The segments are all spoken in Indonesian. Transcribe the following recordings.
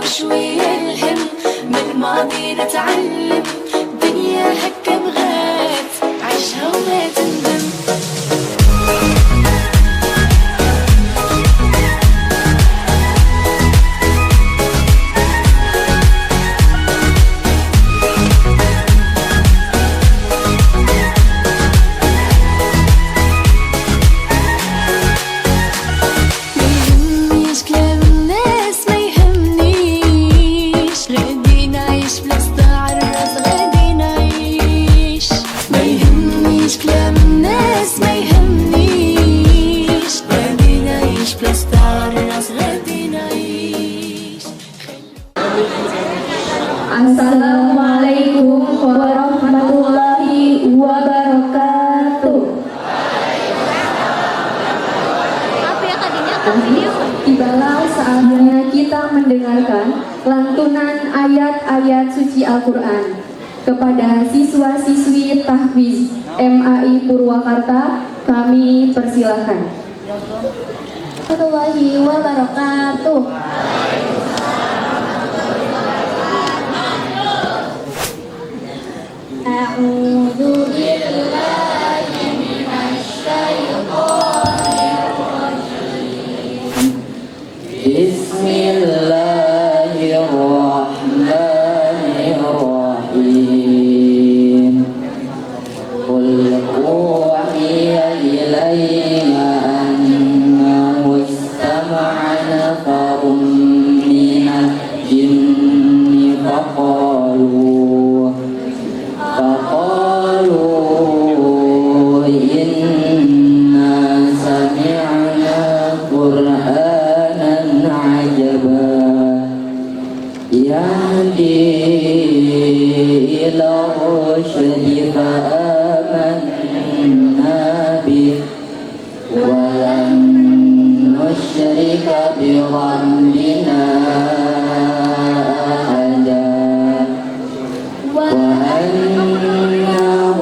شوية الهم من ماضي نتعلم دنيا هكا بغات عيشها وما تندم. Assalamualaikum warahmatullahi wabarakatuh. Tibalah saatnya kita mendengarkan lantunan ayat-ayat suci Al-Quran kepada siswa-siswi tahfiz MAI Purwakarta. Kami persilahkan. Warahmatullahi wabarakatuh. A'udzu billahi minasy syaithanir rajim. Bismillahirrahmanirrahim. Qul uhiya ilayya annahu istama'a nafarun minal jinni فقالوا إنا سمعنا قرآنا عجبا يهدي إلى الرشد فآمنا به ولن نشرك بربنا وأنه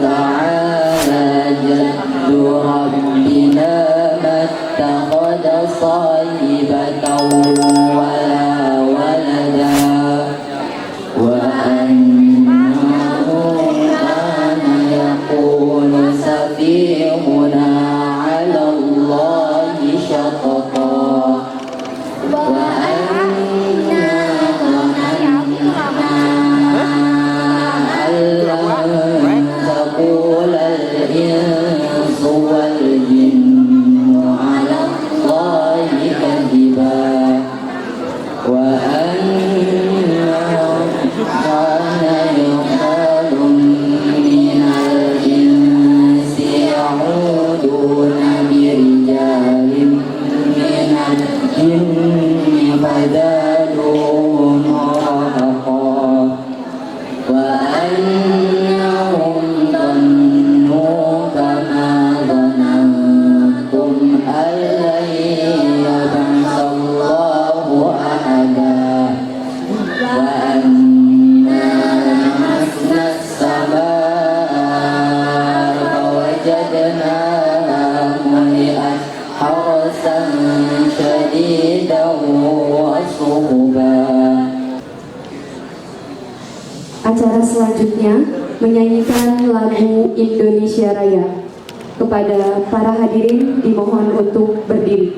تعالى جد ربنا ما اتخذ صاحبة ولا ولدا وأنه كان يقول سفيهنا على الله شططا تقول الإنس والجن على الله كذبا وأنه كان يقال من الإنس يعودون برجال من الجن فزادوهم رهقا وأنهم ظنوا كما ظننتم أن لن يبعث الله أحدا وأنا لمسنا السماء فوجدناها ملئت حرسا شديدا وشهبا. Acara selanjutnya menyanyikan lagu Indonesia Raya. Kepada para hadirin dimohon untuk berdiri.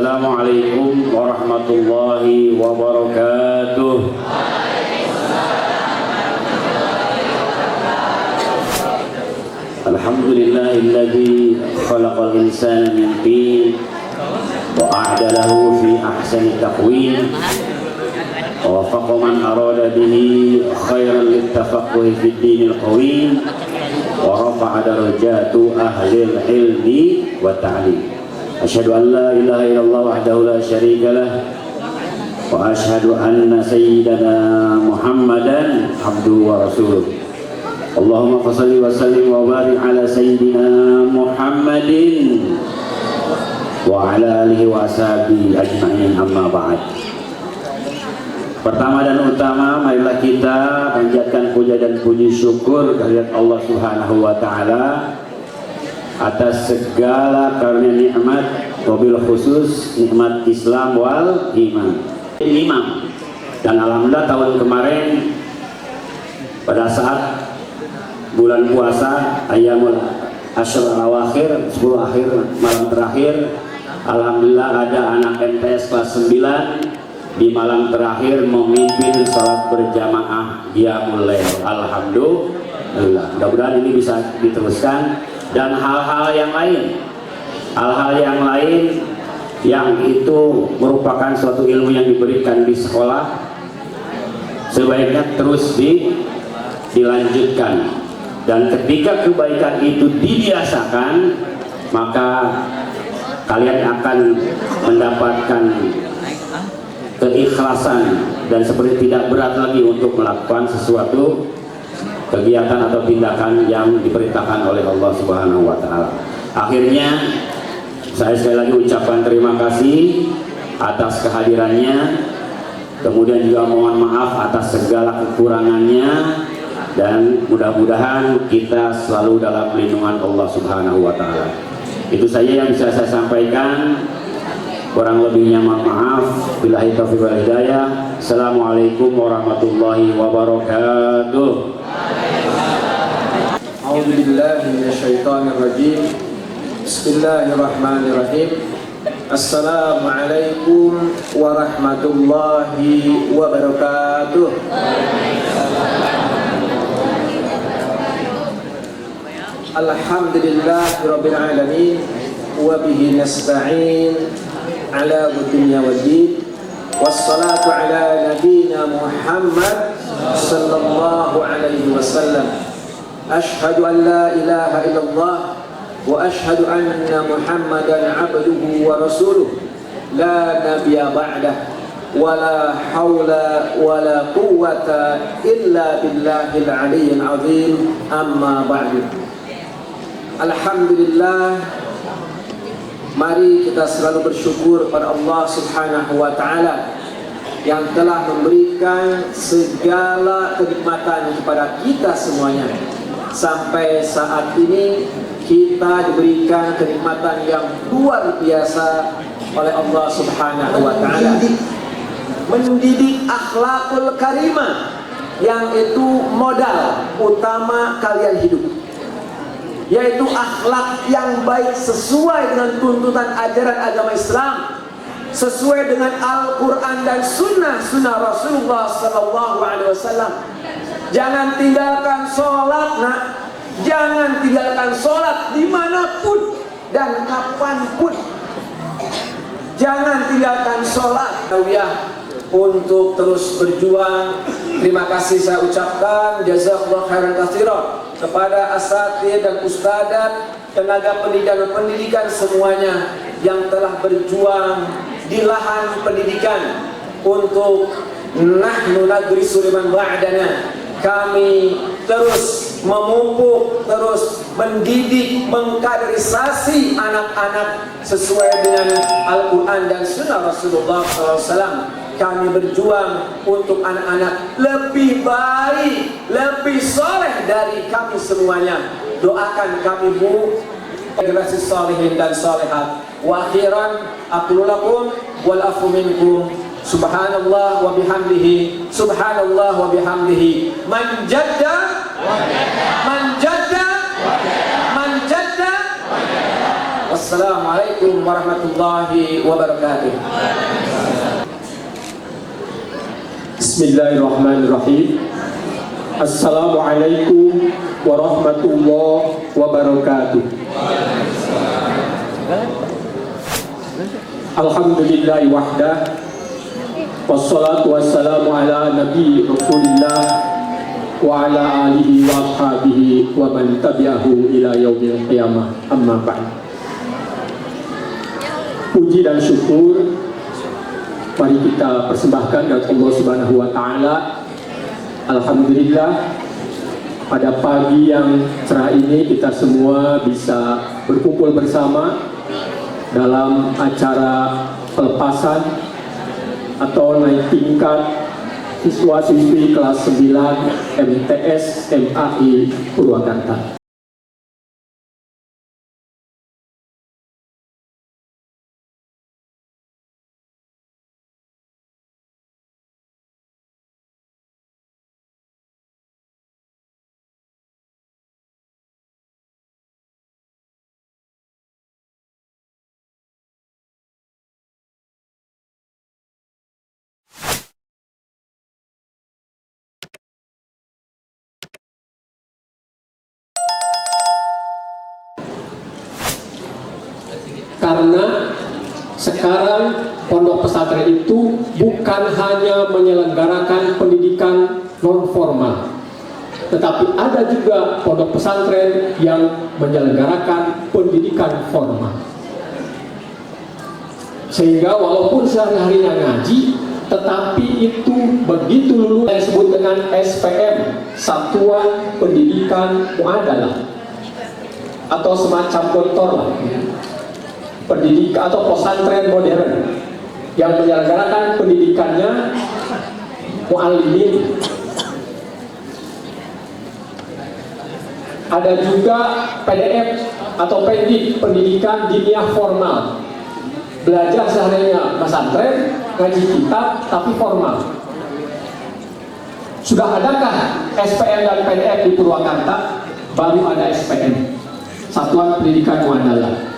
Assalamualaikum warahmatullahi wabarakatuh. Alhamdulillahilladzi khalaqal insana min tin wa a'dalahu fi ahsani taqwim wa wafaqa man arada bihi khairan littafaqquhi fid dinil qawim wa rafa'a darajatu ahli ilmi wa ta'lim. Asyhadu an la ilaha illallah wahdahu la syarika lah wa asyhadu anna sayyidana Muhammadan abduhu wa rasuluh. Allahumma shalli wa sallim wa barik ala sayyidina Muhammadin wa ala alihi wa ashabihi ajma'in, amma ba'd. Pertama dan utama, marilah kita panjatkan puja dan puji syukur kehadirat Allah Subhanahu wa taala atas segala karunia nikmat, wabil khusus nikmat Islam wal iman. Dan alhamdulillah tahun kemarin pada saat bulan puasa Ayyamul Ashr al-Awakhir, 10 akhir malam terakhir, alhamdulillah ada anak MTS kelas 9 di malam terakhir memimpin salat berjamaah Qiyamul Lail. Alhamdulillah. Mudah-mudahan ini bisa diteruskan, dan hal-hal yang lain yang itu merupakan suatu ilmu yang diberikan di sekolah sebaiknya terus dilanjutkan. Dan ketika kebaikan itu dibiasakan, maka kalian akan mendapatkan keikhlasan dan seperti tidak berat lagi untuk melakukan sesuatu kegiatan atau tindakan yang diperintahkan oleh Allah Subhanahu wa taala. Akhirnya saya sekali lagi ucapkan terima kasih atas kehadirannya, kemudian juga mohon maaf atas segala kekurangannya, dan mudah-mudahan kita selalu dalam lindungan Allah Subhanahu wa taala. Itu saja yang bisa saya sampaikan. Kurang lebihnya mohon maaf. Billahi taufiq wal hidayah. Assalamualaikum warahmatullahi wabarakatuh. A'udzu billahi minasyaitonir rajim. Bismillahirrahmanirrahim. Assalamualaikum warahmatullahi wabarakatuh. Alhamdulillahirabbil alamin wa bihi nasta'in ala dunya waddin. Wassalatu ala nabiyyina Muhammad sallallahu alaihi wasallam. Ashhadu an la ilaha illallah wa ashhadu anna Muhammadan abduhu wa rasuluh la nabiyya ba'dah wa la hawla wa la quwwata illa billahil aliyyil azim, amma ba'du. Alhamdulillah, mari kita selalu bersyukur pada Allah Subhanahu wa taala yang telah memberikan segala kenikmatan kepada kita semuanya. Sampai saat ini kita diberikan kenikmatan yang luar biasa oleh Allah Subhanahu wa taala. Mendidik akhlakul karimah, yang itu modal utama kalian hidup, yaitu akhlak yang baik sesuai dengan tuntutan ajaran agama Islam, sesuai dengan Al-Quran dan sunnah Rasulullah SAW. Jangan tinggalkan sholat, nak. Jangan tinggalkan sholat dimanapun dan kapanpun. Jangan tinggalkan sholat. Untuk terus berjuang, terima kasih saya ucapkan jazakallahu khairan katsiran kepada asatidz dan ustadzat, tenaga pendidik dan pendidikan semuanya yang telah berjuang di lahan pendidikan untuk nahnu nadrisu liman ba'dana. Kami terus memupuk, terus mendidik, mengkaderisasi anak-anak sesuai dengan Al-Quran dan sunnah Rasulullah SAW. Kami berjuang untuk anak-anak lebih baik, lebih soleh dari kami semuanya. Doakan kami, Bu, generasi solehin dan solehat. Wa akhiran aqulu lakum wal afu minkum. Subhanallah wa bihamdihi, subhanallah wa bihamdihi. Man jadda, man jadda, man jadda. Wassalamualaikum warahmatullahi wabarakatuh. Bismillahirrahmanirrahim. Assalamualaikum warahmatullahi wabarakatuh. Alhamdulillahi wahdah, wassalatu wassalamu ala nabi Rasulillah wa ala alihi wa ashabihi wa man tabi'ahu ila yaumil qiyamah, amma ba'd. Puji dan syukur mari kita persembahkan kepada Allah Subhanahu wa taala. Alhamdulillah, pada pagi yang cerah ini kita semua bisa berkumpul bersama dalam acara pelepasan atau naik tingkat siswa-siswi kelas 9 MTS MAI Purwakarta. Karena sekarang pondok pesantren itu bukan hanya menyelenggarakan pendidikan non formal, tetapi ada juga pondok pesantren yang menyelenggarakan pendidikan formal. Sehingga walaupun sehari-harinya ngaji, tetapi itu begitu lulus yang disebut dengan SPM, Satuan Pendidikan Muadalah, atau semacam kontor lah, pendidikan atau pesantren modern yang menyelenggarakan pendidikannya muallimin. Ada juga PDF atau pendik, pendidikan diniyah formal, belajar seharinya pesantren, ngaji kitab tapi formal. Sudah adakah SPM dan PDF di Purwakarta? Baru ada SPM, Satuan Pendidikan Muadalah.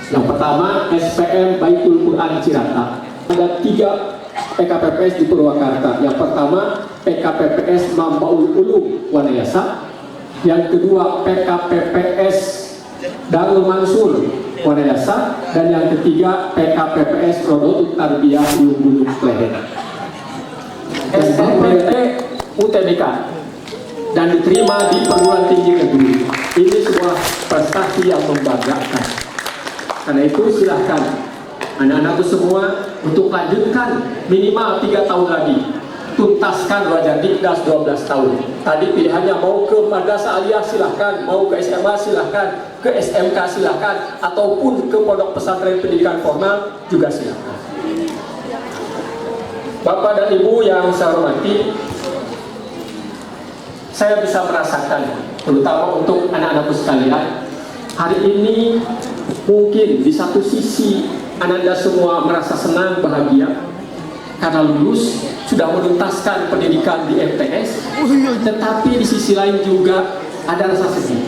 Yang pertama SPM Baitul Quran Cirata. Ada 3 PKPPS di Purwakarta. Yang pertama PKPPS Mambaul Ulum Wanayasa. Yang kedua PKPPS Darul Mansur Wanayasa. Dan yang ketiga PKPPS Rodotul Tarbiyah Gunung Klehen. SNMPT UTBK dan diterima di perguruan tinggi negeri. Ini sebuah prestasi yang membanggakan. Karena itu silahkan anak-anakku semua untuk lanjutkan minimal 3 tahun lagi, tuntaskan Raja Dikdas 12 tahun. Tadi pilihannya mau ke Madrasah Aliyah silahkan, mau ke SMA silahkan, ke SMK silahkan, ataupun ke pondok pesantren pendidikan formal juga silahkan. Bapak dan Ibu yang saya hormati, saya bisa merasakan, terutama untuk anak-anakku sekalian, hari ini mungkin di satu sisi Anda semua merasa senang, bahagia karena lulus, sudah menuntaskan pendidikan di MTS, tetapi di sisi lain juga ada rasa sedih.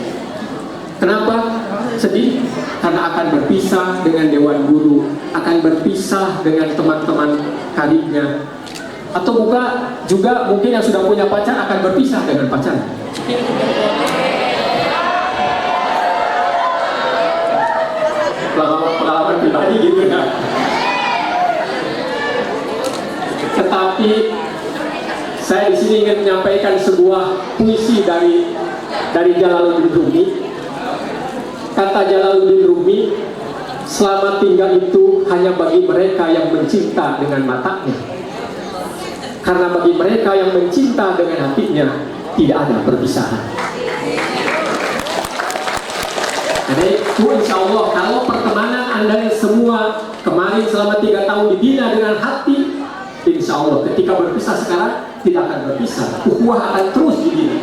Kenapa sedih? Karena akan berpisah dengan Dewan Guru, akan berpisah dengan teman-teman karibnya, atau juga mungkin yang sudah punya pacar akan berpisah dengan pacar. Pengalaman pribadi gitu ya. Tetapi saya di sini ingin menyampaikan sebuah puisi dari Jalaluddin Rumi. Kata Jalaluddin Rumi, selamat tinggal itu hanya bagi mereka yang mencinta dengan matanya. Karena bagi mereka yang mencinta dengan hatinya tidak ada perpisahan. Jadi itu insya Allah kalau pertemanan Anda semua kemarin selama 3 tahun dibina dengan hati, insya Allah ketika berpisah sekarang tidak akan berpisah, ukhuwah akan terus dibina.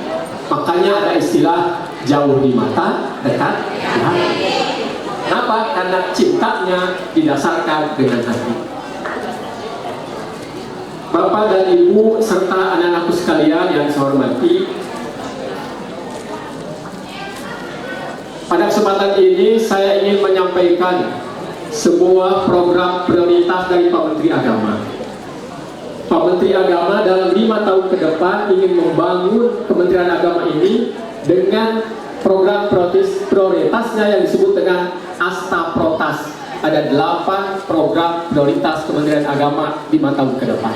Makanya ada istilah jauh di mata, dekat di hati. Kenapa? Karena cintanya didasarkan dengan hati. Bapak dan Ibu serta anak-anakku sekalian yang saya hormati, Pada kesempatan ini saya ingin menyampaikan sebuah program prioritas dari Pak Menteri Agama. Pak Menteri Agama dalam 5 tahun ke depan ingin membangun Kementerian Agama ini dengan program prioritasnya yang disebut dengan Asta Protas. Ada 8 program prioritas Kementerian Agama 5 tahun ke depan.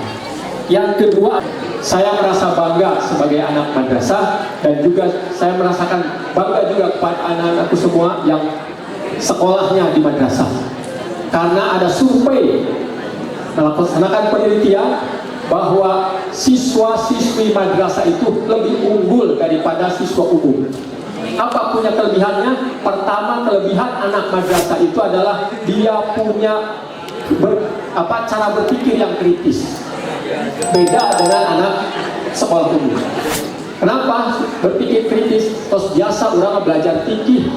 Yang kedua, saya merasa bangga sebagai anak madrasah dan juga saya merasakan bangga juga kepada anak-anakku semua yang sekolahnya di madrasah. Karena ada survei melaksanakan penelitian bahwa siswa-siswi madrasah itu lebih unggul daripada siswa umum. Apa punya kelebihannya? Pertama, kelebihan anak madrasah itu adalah dia punya cara berpikir yang kritis. Beda dengan anak sekolah umum. Kenapa berpikir kritis? Terus biasa orang belajar fikih,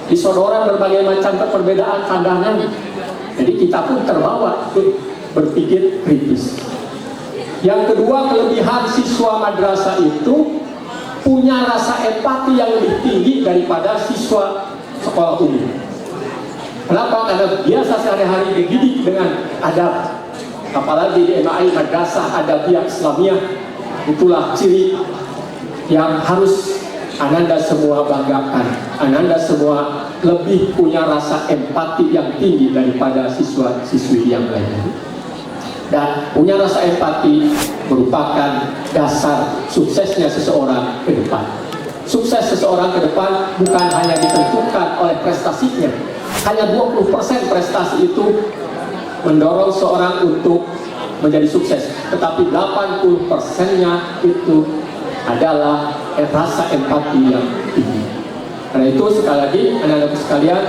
disodoran berbagai macam perbedaan pandangan. Jadi kita pun terbawa berpikir kritis. Yang kedua, kelebihan siswa madrasah itu punya rasa empati yang lebih tinggi daripada siswa sekolah umum. Kenapa? Karena biasa sehari-hari dididik dengan adab. Apalagi di MAI Madrasah Adabiyah Islamiyah. Itulah ciri yang harus Ananda semua banggakan. Ananda semua lebih punya rasa empati yang tinggi daripada siswa-siswi yang lain. Dan punya rasa empati merupakan dasar suksesnya seseorang ke depan. Sukses seseorang ke depan bukan hanya ditentukan oleh prestasinya. Hanya 20% prestasi itu mendorong seorang untuk menjadi sukses. Tetapi 80%-nya itu adalah rasa empati yang tinggi. Karena itu sekali lagi anak-anak sekalian,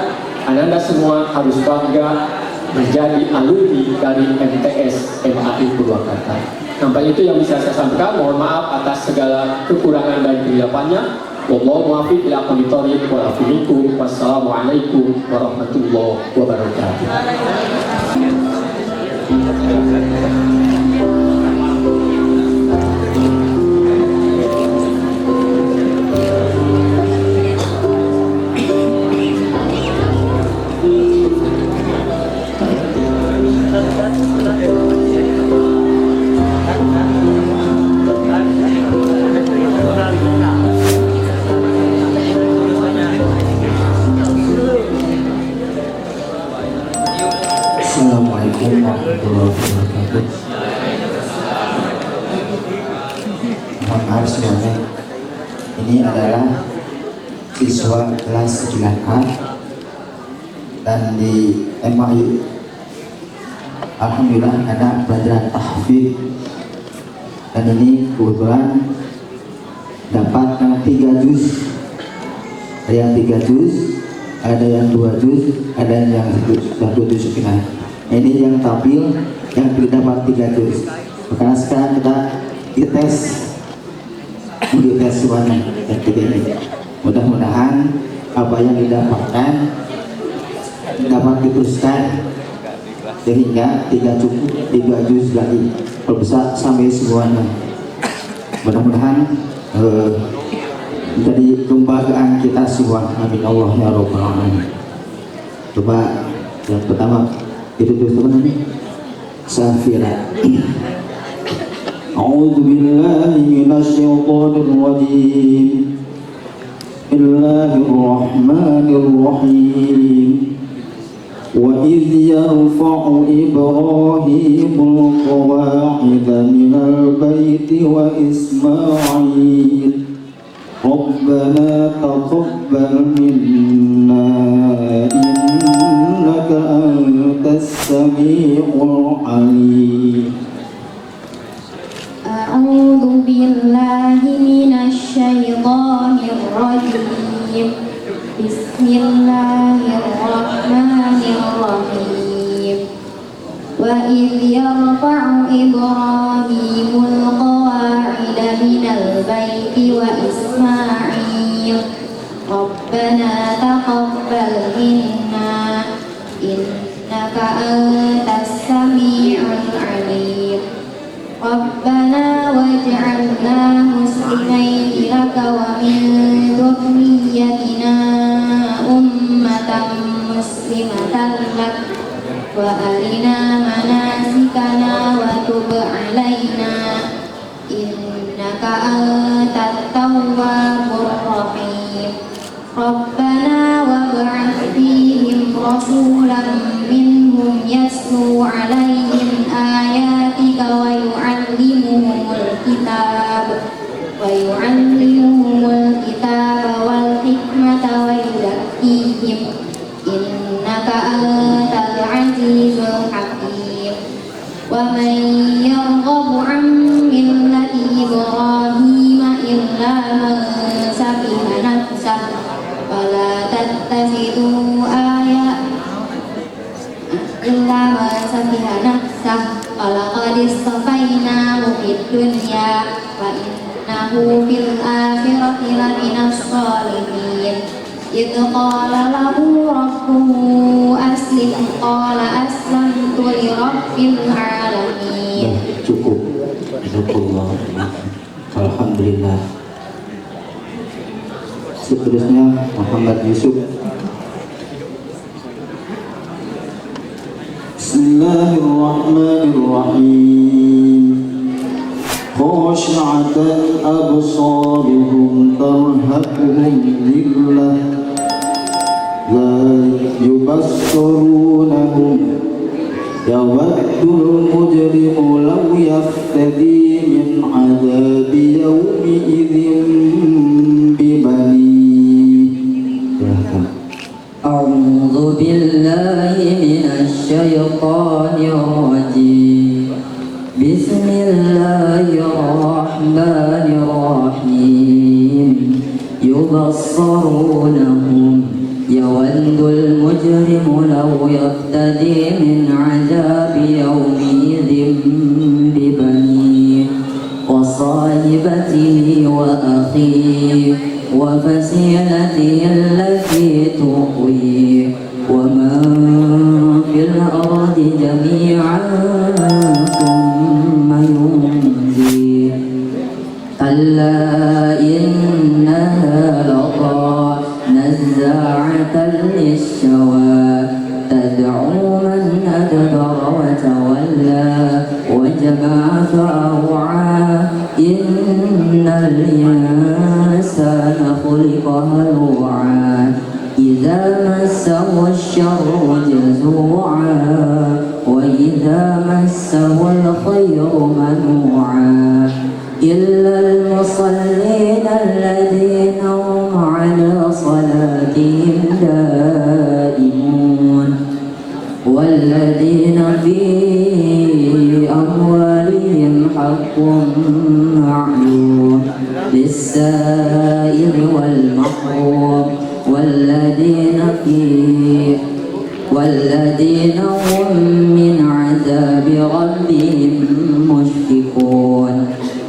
Ananda semua harus bangga menjadi alumni dari MTS MAI Purwakarta. Nampaknya itu yang bisa saya sampaikan. Mohon maaf atas segala kekurangan dan kehilafannya. Wallahu muwaffiq ila aqwamit thoriq wal afu minkum. Wassalamualaikum warahmatullahi wabarakatuh. Assalamualaikum warahmatullahi wabarakatuh. Mohon maaf semuanya. Ini adalah siswa kelas 9A dan di MAI alhamdulillah ada pelajaran tahfidz dan ini kebetulan dapat 3 juz. Ada yang 3 juz, ada yang 2 juz, ada yang 1 juz final. Ini yang tampil yang dapat 3 juz. Maka sekarang kita tes semuanya yang 3 ini. Mudah-mudahan apa yang didapatkan dapat diteruskan sehingga 3 juz lagi. Kalau bisa sampai semuanya. Mudah-mudahan jadi kebanggaan kita semua. Amin Allah ya rabbal alamin. Coba yang pertama itu dulu namanya Safira. A'udzu billahi minasyaitonir rajim. Bismillahirrahmanirrahim. Wa idh yarfa'u Ibrahimul qawa'ida minal baiti wa Ismail Rabbana taqabbal minna innaka antas sami'ul alim. A'udzu billahi minasy syaithanir rajim. Bismillahirrahmanirrahim. Wa idh yarfa'u Ibrahimul qawa'ida minal baiti wa Ismail Rabbana taqabbal minna innaka antas sami'ul alim. Rabbana waj'alna muslimaini laka wa min dhurriyyatina مسلمة لك وأرنا مناسكنا وتب علينا إنك أنت التواب الرحيم ربنا وابعث فيهم رسولا منهم يتلو عليهم آياتك ويعلمهم الكتاب والحكمة ويزكيهم إنك أنت العزيز الحكيم ومن يرغب عن ملة إبراهيم إلا من سفه نفسه ولا تتخذوا إلا من سفه نفسه ولقد اصطفيناه في الدنيا وإنه في الآخرة لمن الصالحين إذ قال له ربه أسلم قال أسلمت لرب العالمين. Cukup. Jazakallah. Alhamdulillah. Seterusnya Muhammad Yusuf. Bismillahirrahmanirrahim. Khashi'atan absaruhum tarhaquhum dhillah la yubassirunahum yawaddul mujrimu law yaftadi min 'adzabi yawmi idzin bibani. A'udzu billahi minasy syaithanir rajim. Bismillahirrahmanirrahim. Yubassirunahum yawaddul mujrimu law yaftadi min 'adzabi yawmin bibani wa sahibatihi wa akhihi wa fasilatihi allati tuqwi wa man fil ardi jami'an thumma yunji kalla innaha laqā nazzā'atan lish-shawā tad'ū man adbara wa tawallā wa jama'a fa'aw'ā innal insāna khuliqa halū'ā idhā massahu ash-sharru jazū'ā wa idhā massahu al-khayru manū'ā إلا المصلين الذين هم على صلاتهم دائمون والذين في أموالهم حق معلوم للسائل والمحروم والذين هم من عذاب ربهم مشفقون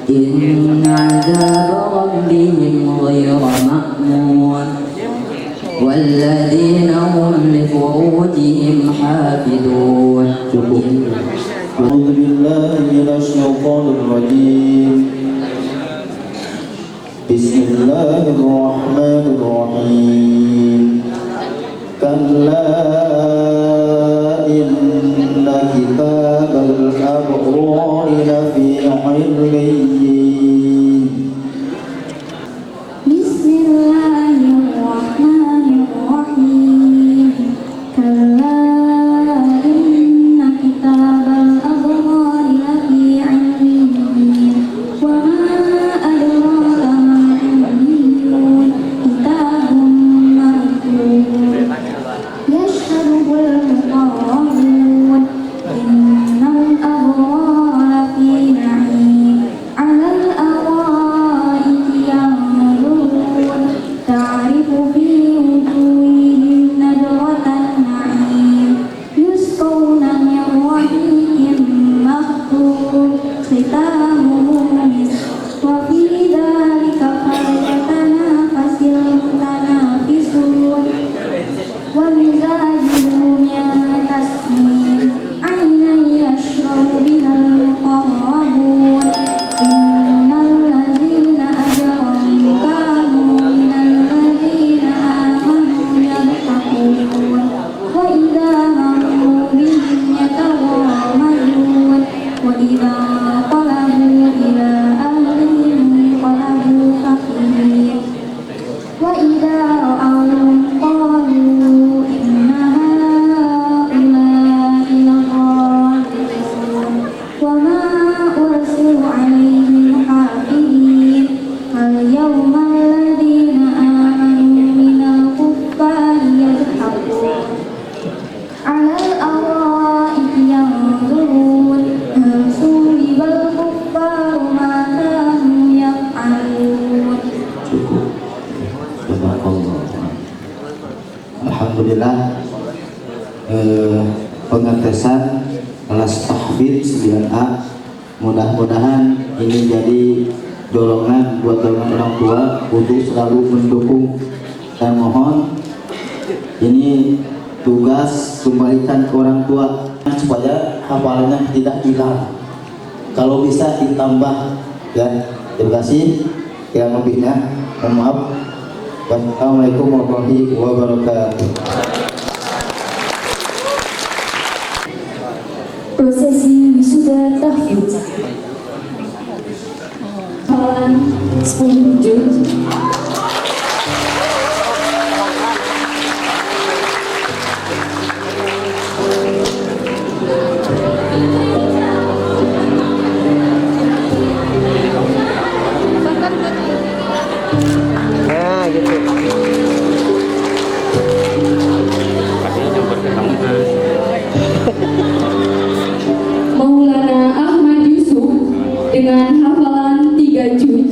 إن عذاب ربهم غير مأمون والذين هم لفروجهم حافظون. أعوذ بالله من الشيطان الرجيم. بسم الله الرحمن الرحيم. كلا إن كتاب الأبرار لفي عليين. بسم الله الرحمن الرحيم. كلا إن كتاب الأبرار لفي عليين وما أدراك ما عليون كتاب مرقوم يشهده المقربون إن الأبرار لفي نعيم kelas tahfidz 9A. Mudah-mudahan ini jadi dorongan buat orang tua untuk selalu mendukung, dan mohon ini tugas kembalikan ke orang tua supaya hafalannya tidak hilang, kalau bisa ditambah ya. Terima kasih. Yang lebihnya mohon maaf. Wassalamualaikum warahmatullahi wabarakatuh. Prosesi wisuda tahfidz. Hafalan 10 juz. Maulana Ahmad Yusuf dengan hafalan 3 juz.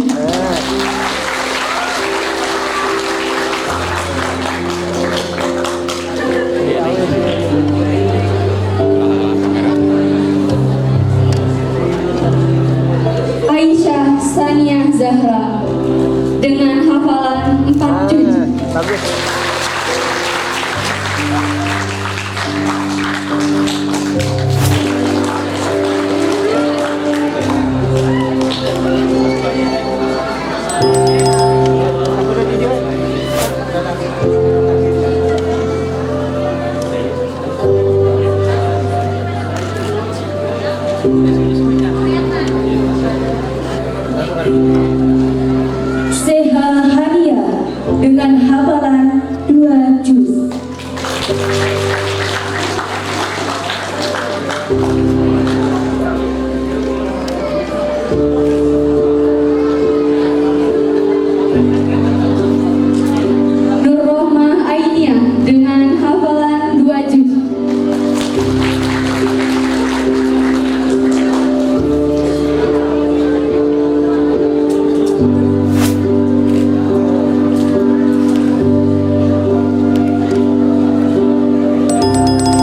Aisyah Sania Zahra dengan hafalan 4 juz. Seha Hania dengan hafalan 2 juz. Nur Rohmah Ainia dengan hafalan 2 juz.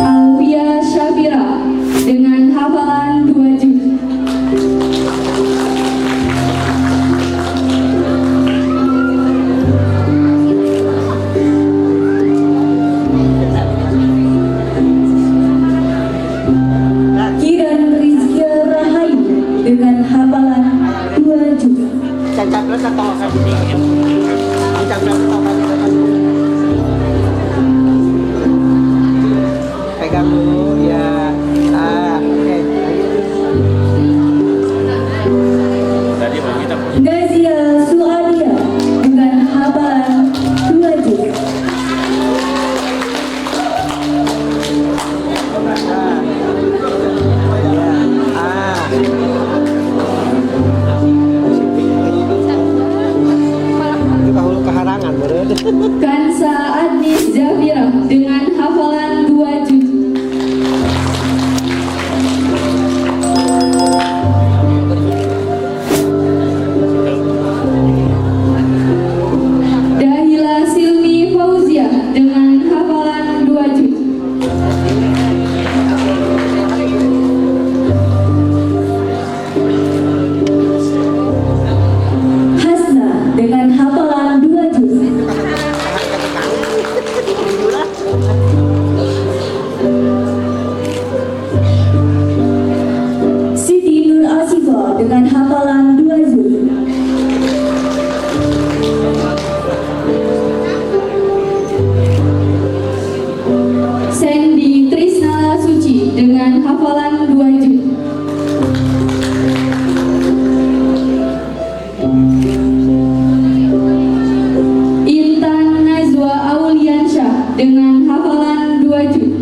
Alfia Syafira dengan hafalan 2 juz. Kiran Rizkia Rahayu dengan hafalan 2 juz. Pegang dulu ya. Oke. Nazia Suadia dengan hafalan 2 juz. Keharangan beureun. Kansa Adnis Zafira dengan hafalan 2 juz. Dahila Silmi Fauzia dengan hafalan 2 juz. Hasna dengan hafalan 2 juz. Siti Nur Asifa dengan hafalan 2 juz. Sandy Trisnala Suci dengan hafalan 2 juz. Intan Najwa Auliansyah dengan hafalan 2 juz.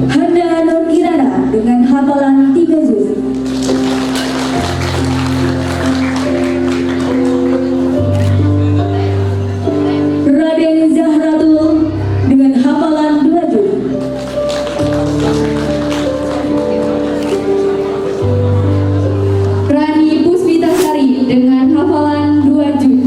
Handa Nur Kirana dengan hafalan 3 juz. Raden Zahratul dengan hafalan 2 juz. Rani Puspitasari dengan hafalan 2 juz.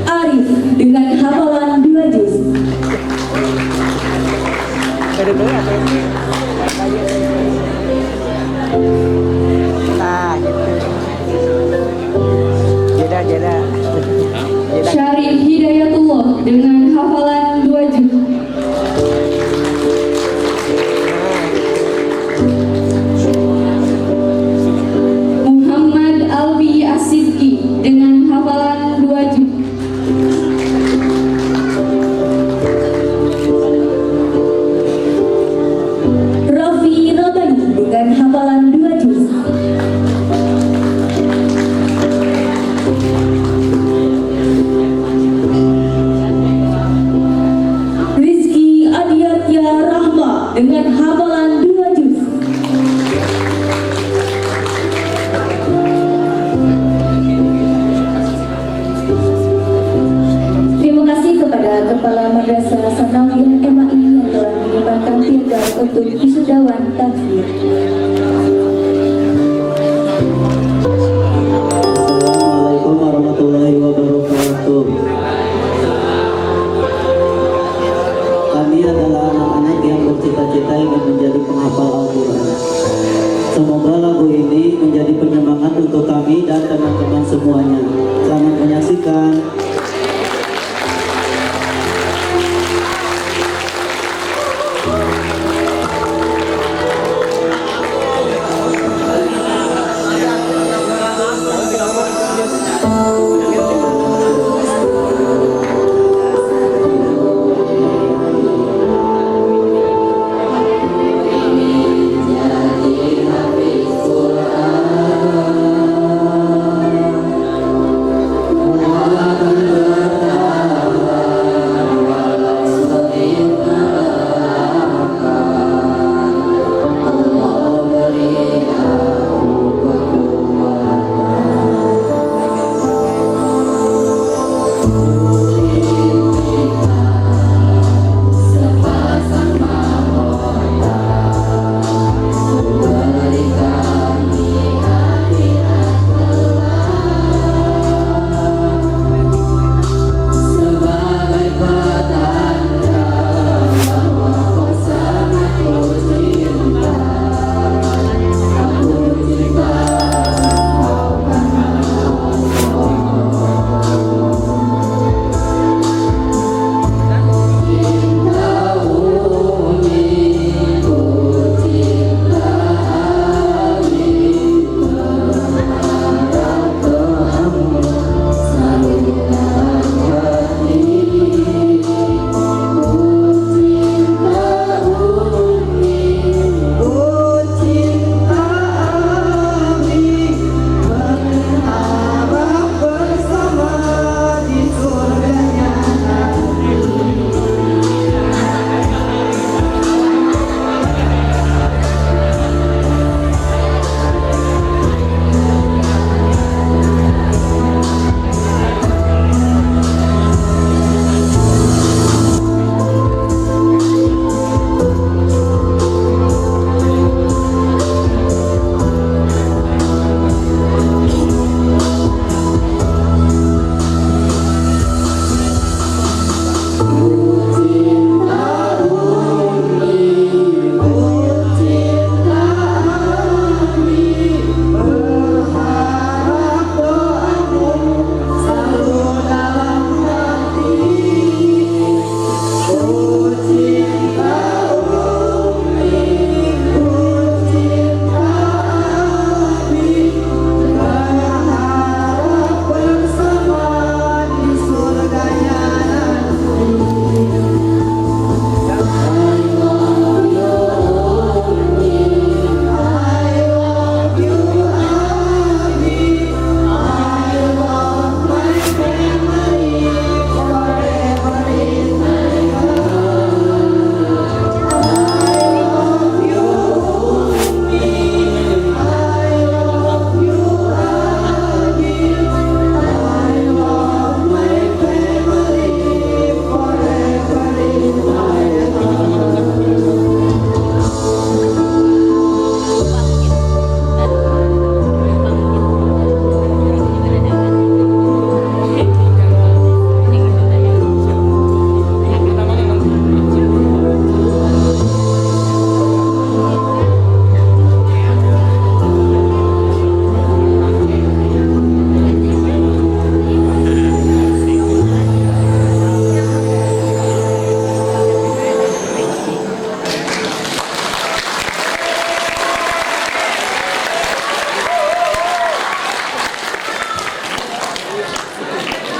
Arif dengan hafalan 2 juz. Nah, gitu. Jeda. Syarif Hidayatullah dengan hafalan 2 juz. Muhammad Alwi Asidki dengan hafalan 2 juz. Rafi Rabani dengan hafalan 2 juz. Rizky Adiatya Rahma dengan hafalan 2 juz. Terima kasih kepada Kepala Madrasah Sanawiyah MAI yang telah menyumbangkan piagam untuk wisudawan takfir. Assalamualaikum warahmatullahi wabarakatuh. Kami adalah anak-anak yang bercita-cita ingin menjadi penghafal Al-Quran. Semoga lagu ini menjadi penyemangat untuk kami dan teman-teman semuanya. Selamat menyaksikan.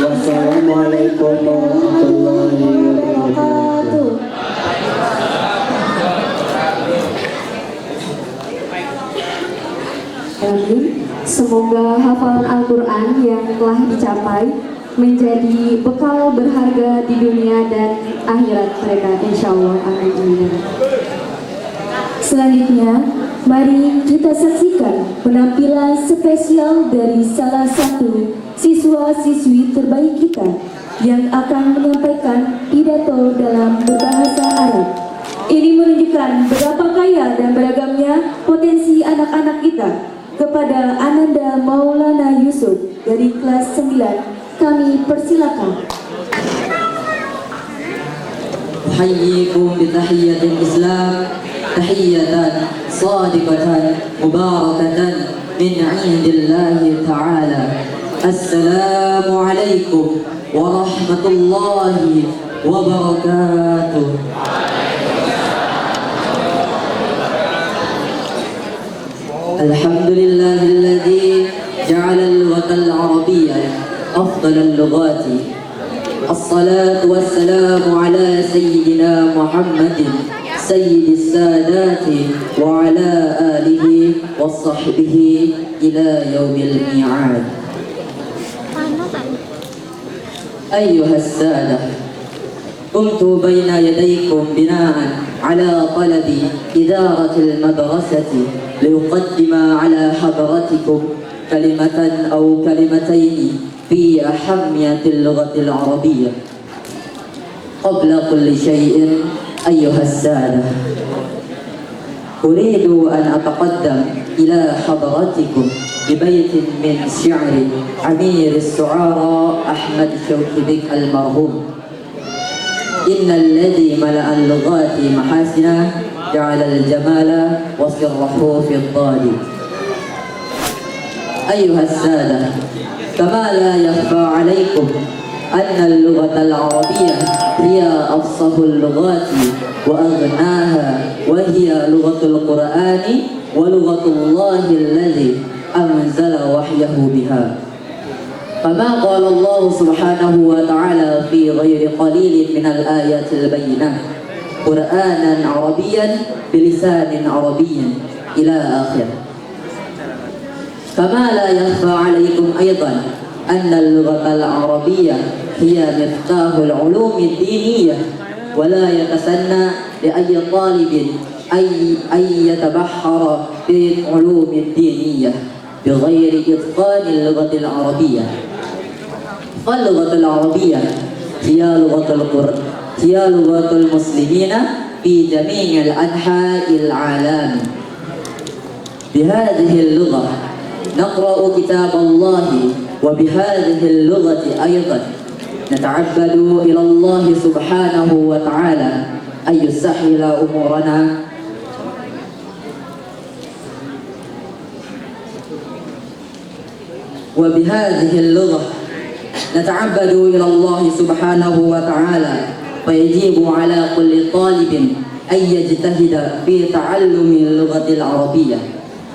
Wassalamualaikum warahmatullahi wabarakatuh. Amin. Semoga hafalan Al-Quran yang telah dicapai menjadi bekal berharga di dunia dan akhirat mereka, insya Allah. Amin. Selanjutnya, mari kita saksikan penampilan spesial dari salah satu siswa-siswi terbaik kita yang akan menyampaikan pidato dalam berbahasa Arab. Ini menunjukkan betapa kaya dan beragamnya potensi anak-anak kita. Kepada Ananda Maulana Yusuf dari kelas 9, kami persilakan. أحييكم بتحية الإسلام تحية صادقة مباركة من عند الله تعالى. السلام عليكم ورحمة الله وبركاته. الحمد لله الذي جعل اللغة العربية أفضل اللغات. الصلاة والسلام على سيدنا محمد سيد السادات وعلى آله وصحبه إلى يوم الميعاد. أيها السادة، قمت بين يديكم بناء على طلب إدارة المدرسة لأقدم على حضرتكم كلمة أو كلمتين في أهمية اللغة العربية. قبل كل شيء أيها السادة، أريد أن أتقدم إلى حضرتكم ببيت من شعر أمير الشعراء أحمد شوقي بك المرحوم: إن الذي ملأ اللغات محاسنا جعل الجمال وسره في الضاد. أيها السادة، كما لا يخفى عليكم أن اللغة العربية هي أفصح اللغات وأغناها، وهي لغة القرآن ولغة الله الذي أنزل وحيه بها. كما قال الله سبحانه وتعالى في غير قليل من الآيات البينات: قرآنا عربيا بلسان عربي إلى آخره. كما لا يخفى عليكم أيضا أن اللغة العربية هي مفتاح العلوم الدينية، ولا يتسنى لأي طالب أن يتبحر في العلوم الدينية بغير إتقان اللغة العربية. فاللغة العربية هي لغة المسلمين في جميع الأنحاء العالم. بهذه اللغة نقرأ كتاب الله، وبهذه اللغة أيضا نتعبد إلى الله سبحانه وتعالى أن يسهل أمورنا. وبهذه اللغة نتعبد إلى الله سبحانه وتعالى، فيجب على كل طالب أن يجتهد في تعلم اللغة العربية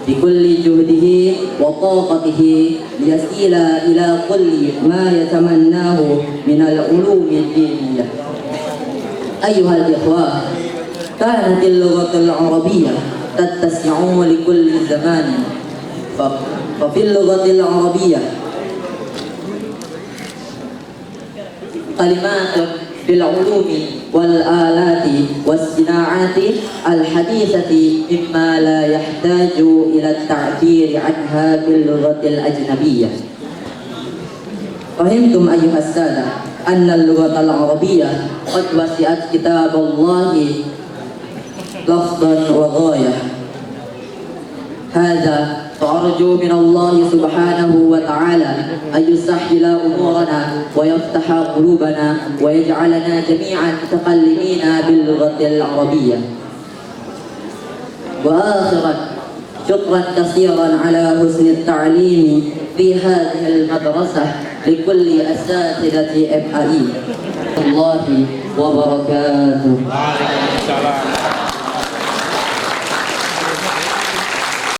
بكل جهده وطاقته ليصل إلى كل ما يتمناه من العلوم الدينية. أيها الإخوة، كانت اللغة العربية تتسع لكل زمان، ففي اللغة العربية كلمات في العلوم والآلات والصناعات الحديثة مما لا يحتاج إلى التعبير عنها باللغة الأجنبية. فهمتم أيها السادة أن اللغة العربية قد وسعت كتاب الله لفظا وغاية. هذا فأرجو من الله سبحانه وتعالى أن يسهل أمورنا ويفتح قلوبنا ويجعلنا جميعا متكلمين باللغة العربية. وآخرا، شكرا كثيرا على حسن التعليم في هذه المدرسة لكل أساتذة MAI. الله وبركاته.